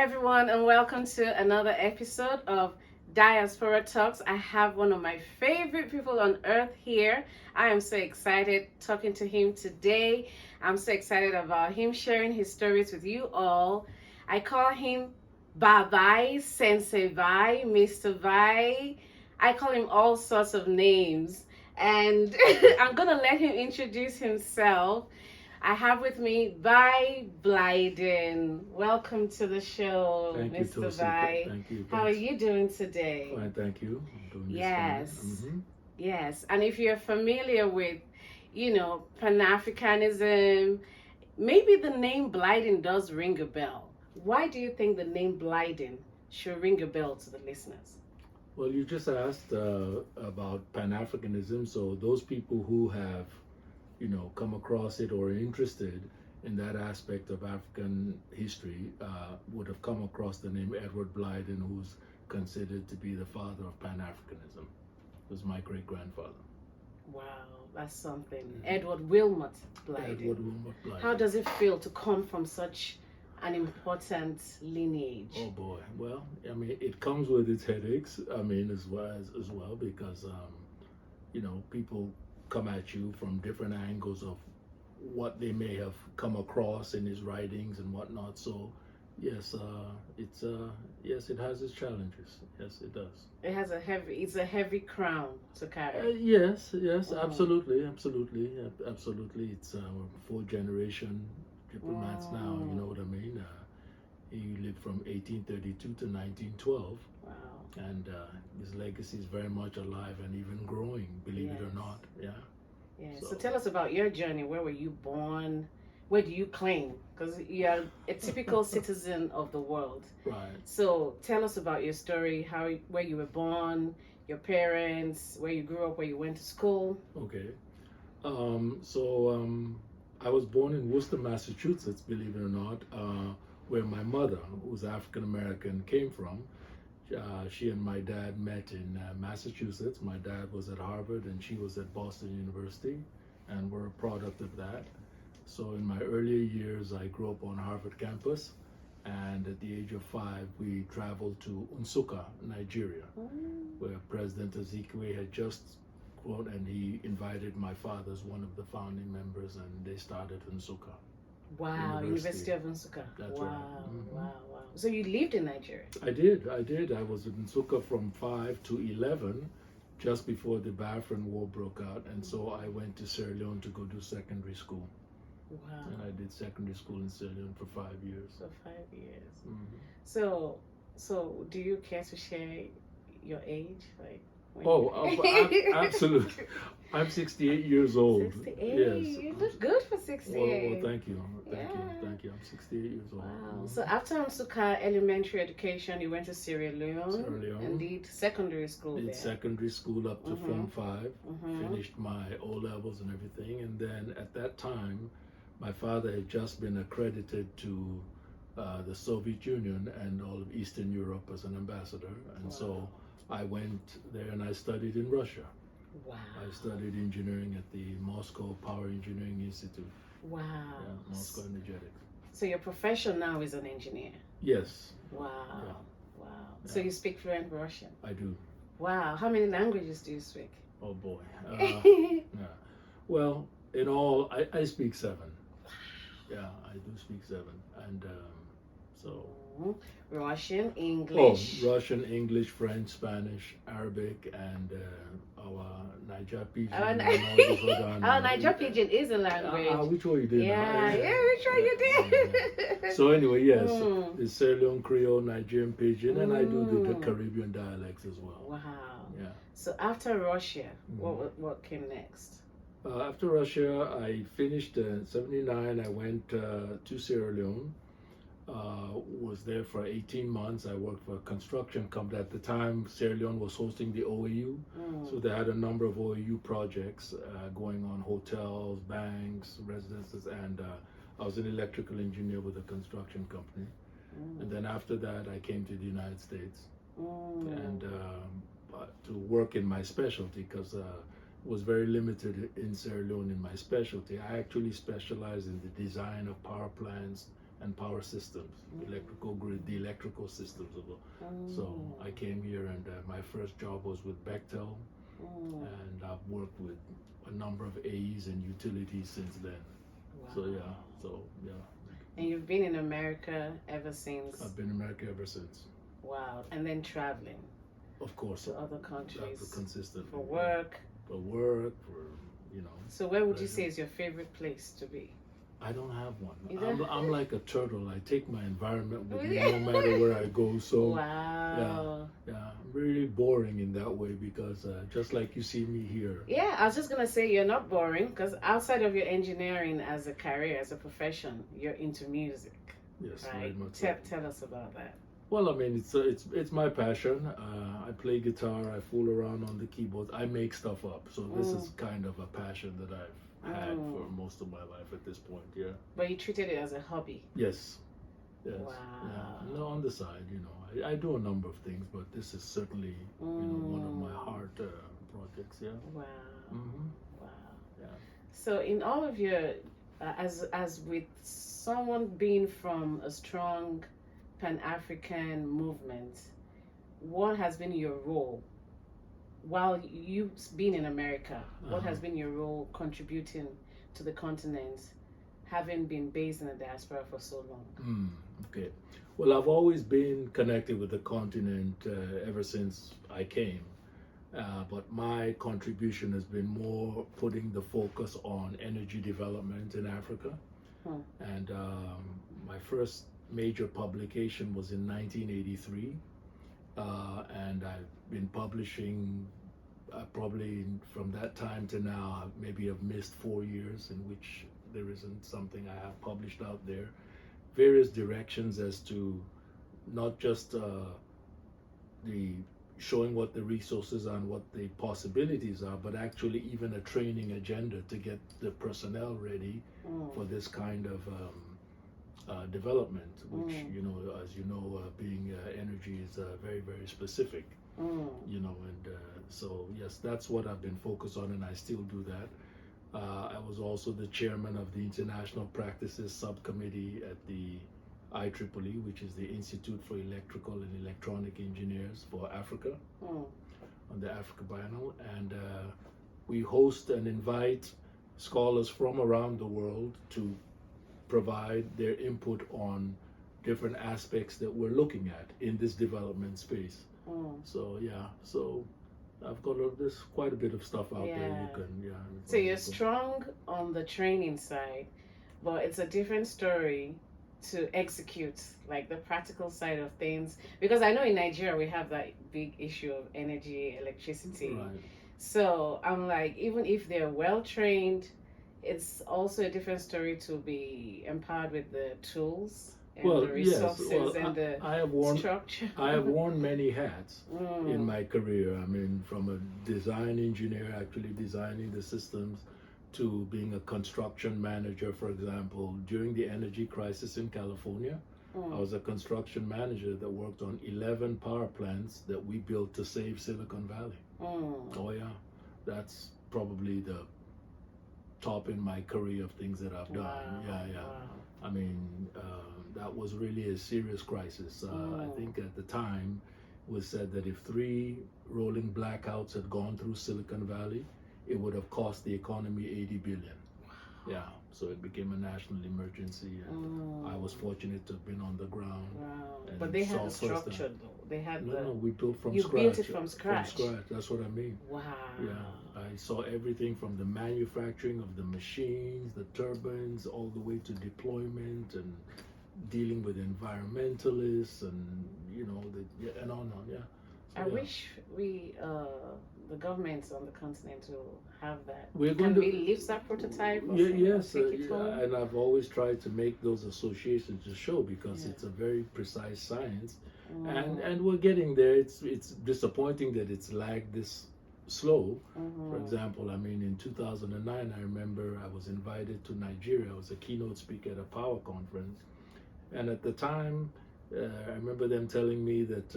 everyone, and welcome to another episode of Diaspora Talks. I have one of my favorite people on earth here. I am so excited talking to him today. I'm so excited about him sharing his stories with you all. I call him Babai, Sensei Vai, Mr. Vai. I call him all sorts of names, and I'm gonna let him introduce himself. I have with me Blyden. Welcome to the show, Thank you, Mr. Tosi. Vi. Thank you. How are you doing today? Fine, thank you. I'm doing Yes. this fine. Yes. And if you're familiar with, Pan-Africanism, maybe the name Blyden does ring a bell. Why do you think the name Blyden should ring a bell to the listeners? Well, you just asked about Pan-Africanism, so those people who have, come across it or are interested in that aspect of African history would have come across the name Edward Blyden, who's considered to be the father of Pan-Africanism. It was my great-grandfather. Wow, that's something. Edward Wilmot Blyden. Edward Wilmot Blyden. How does it feel to come from such an important lineage? Oh boy. Well, I mean, it comes with its headaches. I mean, as well, because people come at you from different angles of what they may have come across in his writings and whatnot. So, yes, it has its challenges. Yes, it does. It's a heavy crown to carry. Yes, absolutely. It's fourth generation diplomats now. You know what I mean? He lived from 1832 to 1912. Wow. And his legacy is very much alive and even growing, believe it or not. Yeah. Yeah. So tell us about your journey. Where were you born? Where do you claim? Because you're a typical citizen of the world. Right. So tell us about your story, where you were born, your parents, where you grew up, where you went to school. Okay. I was born in Worcester, Massachusetts, believe it or not, where my mother, who's African American, came from. She and my dad met in Massachusetts. My dad was at Harvard and she was at Boston University, and we're a product of that. So in my earlier years, I grew up on Harvard campus, and at the age of 5, we traveled to Nsukka, Nigeria, where President Azikiwe had just quote, and he invited my father as one of the founding members, and they started Nsukka. Wow, University of Nsukka. That's wow, right. Mm-hmm. Wow. So you lived in Nigeria? I did. I was in Nsukka from 5 to 11, just before the Biafran War broke out, and so I went to Sierra Leone to go do secondary school. Wow. And I did secondary school in Sierra Leone for 5 years. For 5 years. Mm-hmm. So do you care to share your age? Absolutely. I'm 68 years old. 68. Yes. You look good for 68. Well, thank you. Thank you. I'm 68 years old. Wow. Mm-hmm. So after Nsukka elementary education, you went to Sierra Leone, and did secondary school there. Secondary school up to Form 5. Mm-hmm. Finished my O-levels and everything. And then at that time, my father had just been accredited to the Soviet Union and all of Eastern Europe as an ambassador. And so I went there and I studied in Russia. Wow. I studied engineering at the Moscow Power Engineering Institute. Wow. Yeah, Moscow Energetics. So your profession now is an engineer? Yes. Wow. Yeah. Wow. Yeah. So you speak fluent Russian? I do. Wow. How many languages do you speak? Oh boy. Yeah. Well, in all, I speak 7. Yeah, I do speak 7. And so... Russian, English. Oh, Russian, English, French, Spanish, Arabic, and our Niger Pidgin. Our Niger Pidgin is a language. Which one you did? Yeah, which one you did? So anyway, yes, the Sierra Leone Creole, Nigerian Pidgin, and I do the Caribbean dialects as well. Wow. Yeah. So after Russia, what came next? After Russia, I finished in 79. I went to Sierra Leone. Was there for 18 months. I worked for a construction company. At the time, Sierra Leone was hosting the OAU, so they had a number of OAU projects going on, hotels, banks, residences, and I was an electrical engineer with a construction company. And then after that, I came to the United States and to work in my specialty, because was very limited in Sierra Leone in my specialty. I actually specialize in the design of power plants, and power systems, electrical grid, the electrical systems of it. So I came here, and my first job was with Bechtel, and I've worked with a number of AEs and utilities since then. Wow. So yeah. And you've been in America ever since? I've been in America ever since. Wow. And then traveling? Of course. To other countries? Consistently. For work? For work, So where would you say is your favorite place to be? I don't have one. I'm like a turtle. I take my environment with me no matter where I go. So wow. Yeah, I'm really boring in that way because just like you see me here. Yeah, I was just gonna say you're not boring because outside of your engineering as a career, as a profession, you're into music. Yes, right? very much. Tell us about that. Well, I mean, it's my passion. I play guitar. I fool around on the keyboard. I make stuff up. So this is kind of a passion that I've had for most of my life at this point. Yeah. But you treated it as a hobby. Yes. Wow. Yeah. No, on the side, I do a number of things, but this is certainly one of my heart projects. Yeah. Wow. Wow. Yeah. So in all of your, as with someone being from a strong Pan-African movement, what has been your role while you've been in America? What has been your role contributing to the continent, having been based in the diaspora for so long? Okay. Well, I've always been connected with the continent ever since I came, but my contribution has been more putting the focus on energy development in Africa. And my first major publication was in 1983, and I've been publishing probably from that time to now. Maybe I've missed 4 years in which there isn't something I have published out there. Various directions as to not just the showing what the resources are and what the possibilities are, but actually even a training agenda to get the personnel ready for this kind of development, which as you know, being energy is very, very specific. And so yes, that's what I've been focused on, and I still do that. I was also the chairman of the International Practices Subcommittee at the IEEE, which is the Institute for Electrical and Electronic Engineers for Africa, on the Africa Biennial, and we host and invite scholars from around the world to provide their input on different aspects that we're looking at in this development space. So I've got there's quite a bit of stuff out there you can So you're strong on the training side, but it's a different story to execute, like the practical side of things, because I know in Nigeria we have that big issue of energy, electricity. Right. So I'm like, even if they're well trained, it's also a different story to be empowered with the tools and the resources and the structure. I have worn many hats in my career. I mean, from a design engineer, actually designing the systems, to being a construction manager, for example. During the energy crisis in California, I was a construction manager that worked on 11 power plants that we built to save Silicon Valley. Oh yeah, that's probably the top in my career of things that I've done. Wow. I mean, that was really a serious crisis. I think at the time it was said that if 3 rolling blackouts had gone through Silicon Valley, it would have cost the economy $80 billion. Wow. Yeah, so it became a national emergency, and I was fortunate to have been on the ground. Wow. But they had the structure, though. They had we built from scratch. You built it from scratch. From scratch, that's what I mean. Wow. Yeah, I saw everything from the manufacturing of the machines, the turbines, all the way to deployment and dealing with environmentalists and and on. Yeah. So, I wish we the governments on the continent will have that. Can we lift that prototype? Yes, and I've always tried to make those associations to show, because it's a very precise science, and we're getting there. It's disappointing that it's lagged this slow. For example, I mean, in 2009, I remember I was invited to Nigeria. I was a keynote speaker at a power conference, and at the time, I remember them telling me that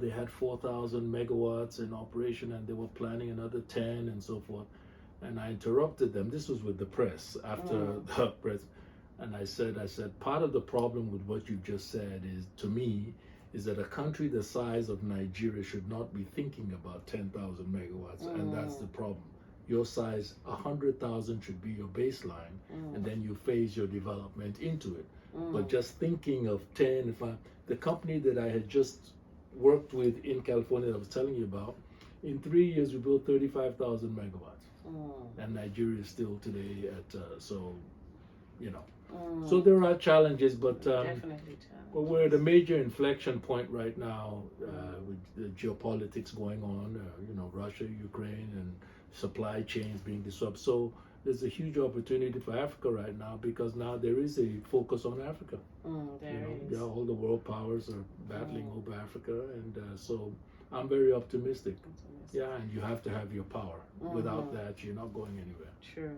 they had 4,000 megawatts in operation and they were planning another 10 and so forth. And I interrupted them. This was with the press, after the press. And I said, part of the problem with what you just said is, to me, is that a country the size of Nigeria should not be thinking about 10,000 megawatts, and that's the problem. Your size, 100,000 should be your baseline, and then you phase your development into it. But just thinking of 10, the company that I had just worked with in California that I was telling you about, in 3 years we built 35,000 megawatts, and Nigeria is still today at so, you know. So there are challenges, but Definitely but we're at a major inflection point right now with the geopolitics going on. You know, Russia, Ukraine, and supply chains being disrupted. So there's a huge opportunity for Africa right now, because now there is a focus on Africa. Yeah, all the world powers are battling over Africa, and so I'm very optimistic. Yeah, and you have to have your power. Without that, you're not going anywhere. True.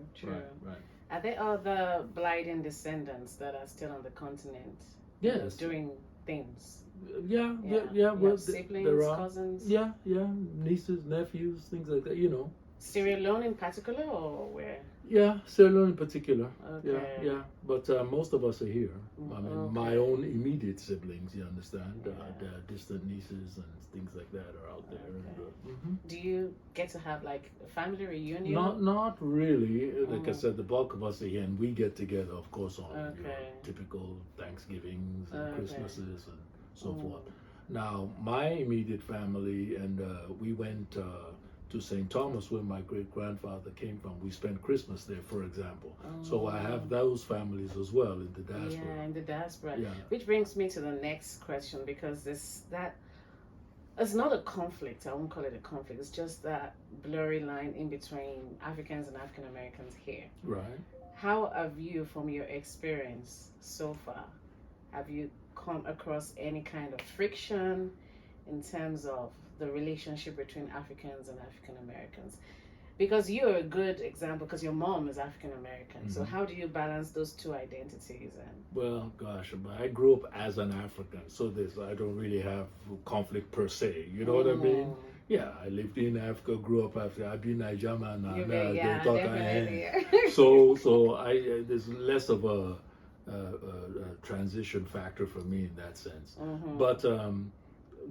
Right. Are there other Blyden descendants that are still on the continent? Yes. Doing things. Yeah. You Well, have siblings, there are cousins. Yeah, nieces, nephews, things like that. You know. Sierra Leone in particular, or where? Yeah, Sierra Leone in particular. Okay. Yeah. But most of us are here. I mean, my own immediate siblings, you understand, the distant nieces and things like that are out there. Okay. And, Do you get to have like a family reunion? Not really. Like I said, the bulk of us are here, and we get together, of course, on typical Thanksgivings and Christmases and so forth. Now, my immediate family, and we went to St. Thomas, where my great-grandfather came from. We spent Christmas there, for example. So I have those families as well in the diaspora. Yeah, in the diaspora. Yeah. Which brings me to the next question, because it's not a conflict. I won't call it a conflict. It's just that blurry line in between Africans and African Americans here. Right. How have you, from your experience so far, have you come across any kind of friction in terms of the relationship between Africans and African Americans? Because you're a good example, because your mom is African American. So how do you balance those two identities? Well, gosh, I grew up as an African, so I don't really have conflict per se. You know what I mean? Yeah, I lived in Africa, grew up after. I've been Nigerian, definitely. so there's less of a transition factor for me in that sense. But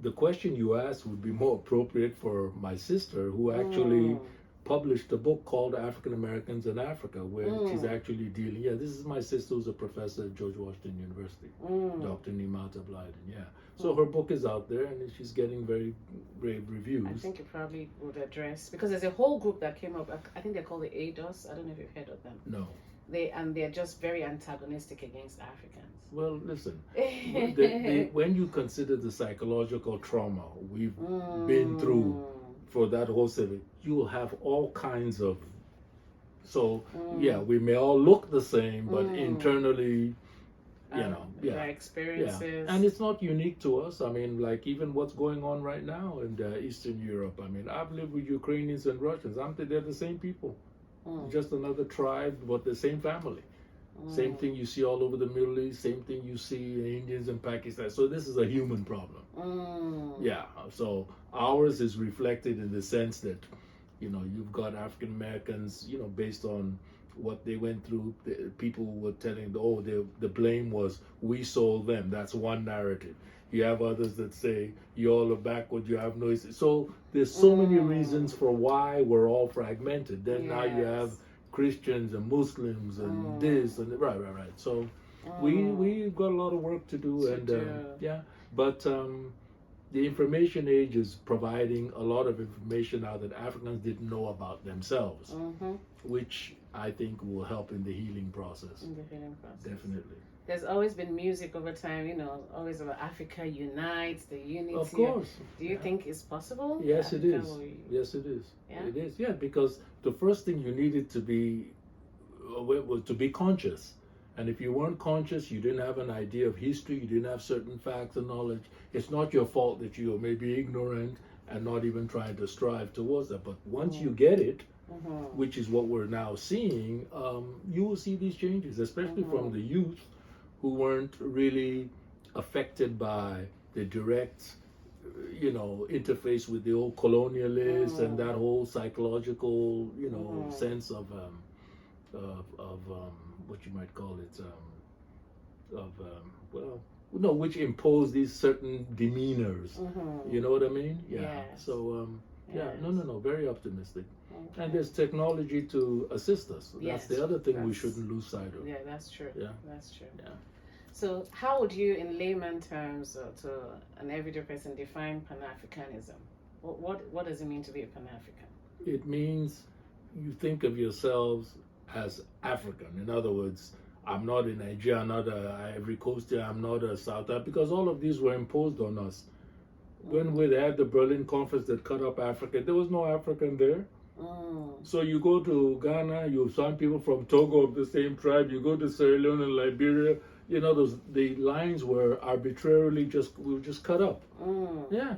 the question you asked would be more appropriate for my sister, who actually published a book called African Americans in Africa, where she's actually dealing. Yeah, this is my sister, who's a professor at George Washington University, Dr. Nimata Blyden. So her book is out there, and she's getting very rave reviews. I think you probably would address, because there's a whole group that came up. I think they're called the ADOS. I don't know if you've heard of them. No. They're just very antagonistic against Africans. Well, listen, when you consider the psychological trauma we've been through for that whole city, you will have all kinds of. So yeah, we may all look the same, but internally, their experiences. And it's not unique to us. I mean, like even what's going on right now in Eastern Europe. I mean, I've lived with Ukrainians and Russians. They're the same people. Just another tribe, but the same family. Same thing you see all over the Middle East, same thing you see in Indians and Pakistan. So this is a human problem. Yeah, so ours is reflected in the sense that, you've got African Americans, based on what they went through. People were telling, the blame was we sold them. That's one narrative. You have others that say you all are backward, you have no. So there's so many reasons for why we're all fragmented. Then now you have Christians and Muslims and this and right. So we've got a lot of work to do, but the information age is providing a lot of information now that Africans didn't know about themselves, which I think will help in the healing process. Definitely. There's always been music over time, always about Africa unites, the unity. Of course. Do you think it's possible? Yes, it is. Yes, it is. Yeah? It is, because the first thing you needed to be was to be conscious. And if you weren't conscious, you didn't have an idea of history, you didn't have certain facts and knowledge, it's not your fault that you are maybe ignorant and not even trying to strive towards that. But once you get it, which is what we're now seeing, you will see these changes, especially from the youth, who weren't really affected by the direct, interface with the old colonialists and that whole psychological, sense of what you might call it, well, no, which impose these certain demeanors. Mm-hmm. You know what I mean? Yeah. Yes. So yeah, no, very optimistic. Okay. And there's technology to assist us. That's Yes, the other thing we that's- shouldn't lose sight of. Yeah, that's true. Yeah. That's true. Yeah. So, how would you, in layman terms, to an everyday person, define Pan-Africanism? What does it mean to be a Pan-African? It means you think of yourselves as African. In other words, I'm not a Nigeria, I'm not a Ivory Coaster, I'm not a South Africa, because all of these were imposed on us. When we had the Berlin Conference that cut up Africa, there was no African there. So you go to Ghana, you find people from Togo of the same tribe. You go to Sierra Leone and Liberia. You know, the lines were arbitrarily just cut up. Yeah.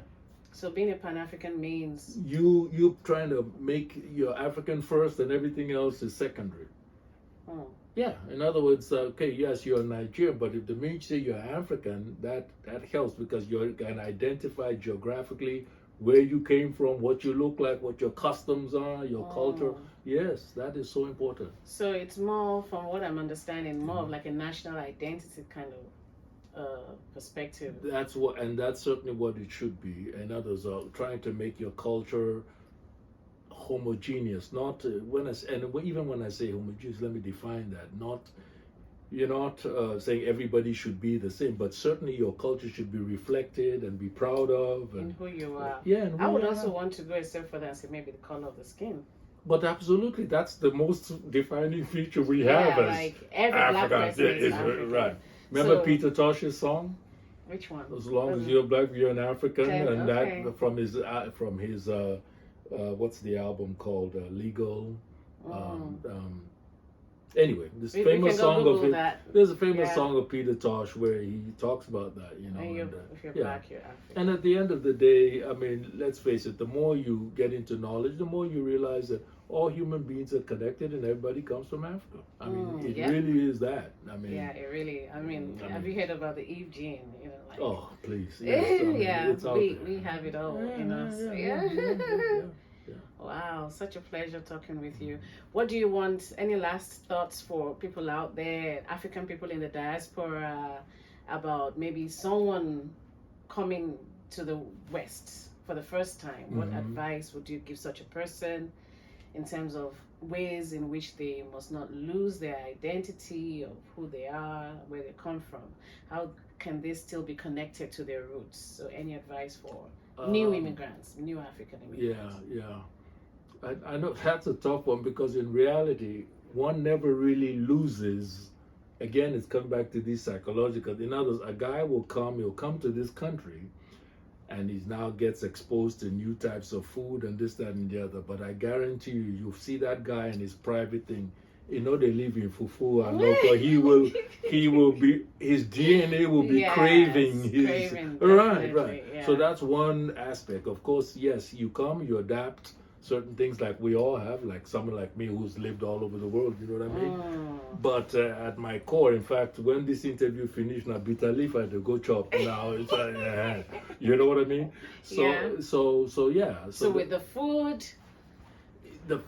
So being a Pan-African means You trying to make your African first, and everything else is secondary. Yeah. In other words, okay, yes, you're Nigerian, but if the minute you say you're African, that helps, because you can identify geographically where you came from, what you look like, what your customs are, your culture. Yes, that is so important. So it's more, from what I'm understanding, more of like a national identity kind of perspective. That's certainly what it should be. And others are trying to make your culture homogeneous. Not even when I say homogeneous, let me define that. You're not saying everybody should be the same, but certainly your culture should be reflected and be proud of. In who you are. Yeah, I would also want to go a step further and say maybe the color of the skin. But absolutely, that's the most defining feature we have as like every black person is African. Right. Remember So- Peter Tosh's song? Which one? As long as you're black, you're an African, Okay, and okay. that from his what's the album called? Legal. Anyway, this We famous can go song of Google his, that. there's a famous Yeah. song of Peter Tosh where he talks about that, you know. And if you're black, you're African. And at the end of the day, I mean, let's face it, the more you get into knowledge, the more you realize that all human beings are connected and everybody comes from Africa. I mean, it really is that. I mean, yeah, it really. I mean, have you heard about the Eve gene? You know, like. Oh, please. Yes, I mean, yeah, it's out there. we have it all in us. Yeah. Wow, such a pleasure talking with you. What do you want? Any last thoughts for people out there, African people in the diaspora, about maybe someone coming to the West for the first time? What advice would you give such a person in terms of ways in which they must not lose their identity of who they are, where they come from? How can they still be connected to their roots? So any advice for new immigrants, new African immigrants? Yeah. I know that's a tough one, because in reality, one never really loses. Again, it's come back to these psychological. In other words, a guy he'll come to this country, and he now gets exposed to new types of food and this, that, and the other. But I guarantee you'll see that guy in his private thing. You know, they live in fufu and local. He will be, his DNA will be craving his. Right. Yeah. So that's one aspect. Of course, yes, you come, you adapt certain things like we all have, like someone like me who's lived all over the world, you know what I mean? But at my core, in fact, when this interview finished, now bitter leaf I had to go chop. Now it's you know what I mean? So yeah. So with the food, the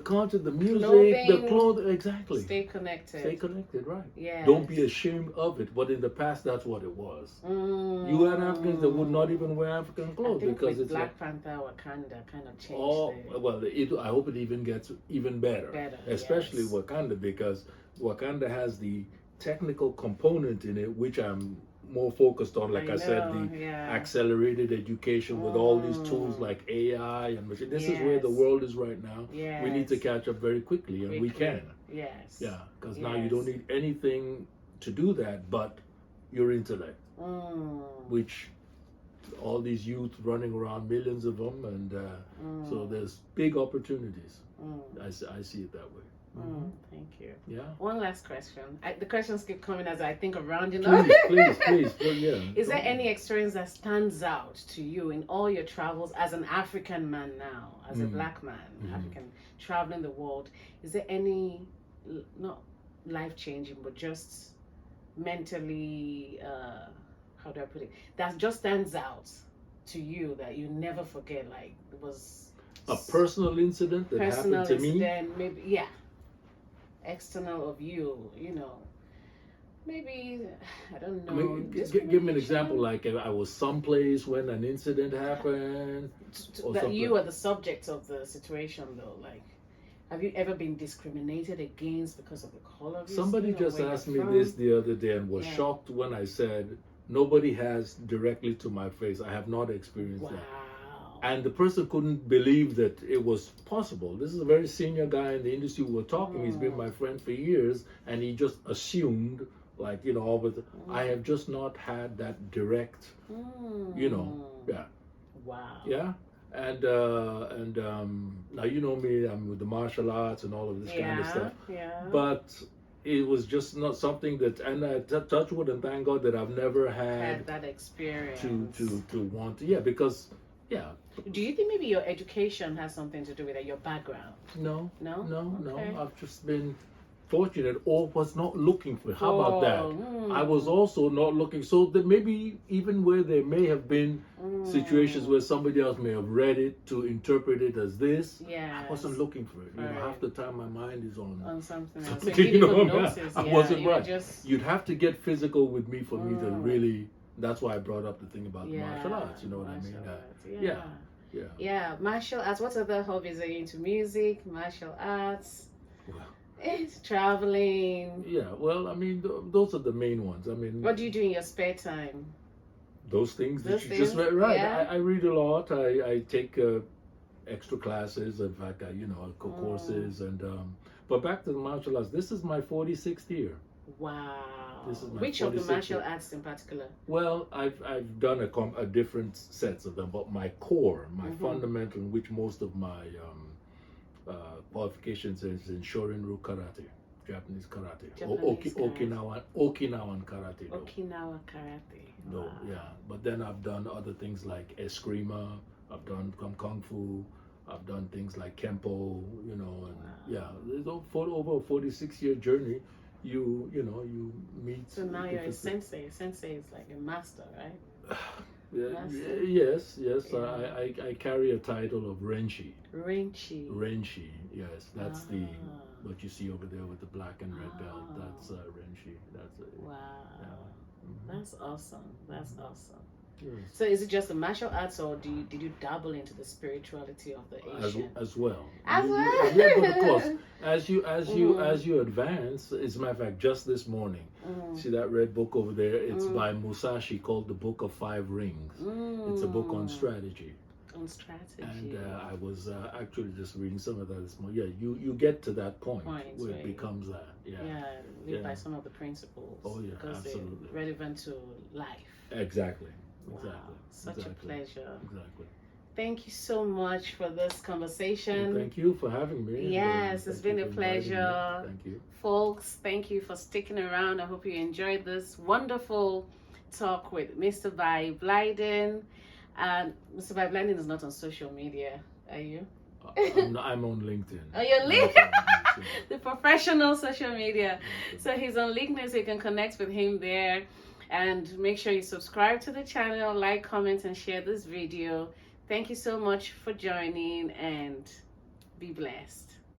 culture, the music, clothing, the clothes, exactly. Stay connected. Stay connected, right? Yeah. Don't be ashamed of it. But in the past, that's what it was. You had Africans that would not even wear African clothes, I think because with it's Black Panther, Wakanda kind of changed. well, I hope it even gets even better. Especially Wakanda, because Wakanda has the technical component in it, which I'm more focused on. Like I said, the accelerated education with all these tools like AI and machine. This is where the world is right now. We need to catch up very quickly, and we can. Yes. Yeah, because now you don't need anything to do that but your intellect, which all these youth running around, millions of them, and so there's big opportunities. I see it that way. Thank you. Yeah. One last question. The questions keep coming as I think of rounding up. Please. Well, yeah. Is there any experience that stands out to you in all your travels as an African man now, as a black man, African, traveling the world? Is there any, not life-changing, but just mentally, how do I put it, that just stands out to you that you never forget? Like, it was a personal incident that happened to me? Personal incident, maybe, external of you, you know. maybe, I don't I know. mean, give me an example. Like I was someplace when an incident happened, or That something. you are the subject of the situation, though. Like, have you ever been discriminated against because of the color of your Somebody skin or just where you're asked me from? this the other day and was Yeah. shocked when I said nobody has directly to my face. I have not experienced Wow. that. And the person couldn't believe that it was possible. This is a very senior guy in the industry. We were talking. He's been my friend for years, and he just assumed, like, you know, all with. I have just not had that direct, you know, yeah, Wow. yeah. And now you know me. I'm with the martial arts and all of this kind of stuff. Yeah. But it was just not something that, and I touch wood and thank God that I've never had that experience. to want to, yeah, because. Yeah. Do you think maybe your education has something to do with it, your background? No. No? Okay. I've just been fortunate or was not looking for it. How about that? I was also not looking. So that maybe even where there may have been situations where somebody else may have read it to interpret it as this, I wasn't looking for it. You know, half the time my mind is on something else. something, So you didn't even know, notice. I wasn't right. You'd have to get physical with me for me to really. That's why I brought up the thing about martial arts. You know what I mean? Yeah, martial arts. What other hobbies are you into? Music, martial arts, traveling. Yeah, well, I mean, those are the main ones. I mean, what do you do in your spare time? Those things that you just read, right? Yeah. I read a lot. I take extra classes. In fact, courses and. But back to the martial arts. This is my 46th year. Wow. This is my Which of the martial arts in particular? Well, I've done a different sets of them, but my core, my fundamental, in which most of my qualifications is in Shorin-ryu karate, Japanese karate, Okinawan karate. Okinawa karate. No, Wow. yeah. But then I've done other things like eskrima. I've done kung fu. I've done things like kempo. You know, and for over a 46-year journey. You meet. So now you're a sensei. Sensei is like a master, right? Yes. Yeah. I carry a title of Renshi. Renshi, yes. That's the what you see over there with the black and red belt. That's Renshi. That's it. Wow. Yeah. That's awesome. That's awesome. Yes. So is it just the martial arts, or did you dabble into the spirituality of the Asian? As well. As well. Yeah, but of course, as you advance, as a matter of fact, just this morning, see that red book over there? It's by Musashi, called The Book of Five Rings. It's a book on strategy. On strategy. And I was actually just reading some of that this morning. Yeah, you get to that point where it becomes that. Live by some of the principles. Oh yeah, because absolutely. They're relevant to life. Exactly. Wow. Such a pleasure. Exactly. Thank you so much for this conversation. Well, thank you for having me. Yes, it's been a pleasure. Thank you. Folks, thank you for sticking around. I hope you enjoyed this wonderful talk with Mr. Blyden. Mr. Blyden is not on social media, are you? I'm on LinkedIn. Oh, you're LinkedIn? The professional social media. So he's on LinkedIn, so you can connect with him there. And make sure you subscribe to the channel, like, comment, and share this video. Thank you so much for joining, and be blessed.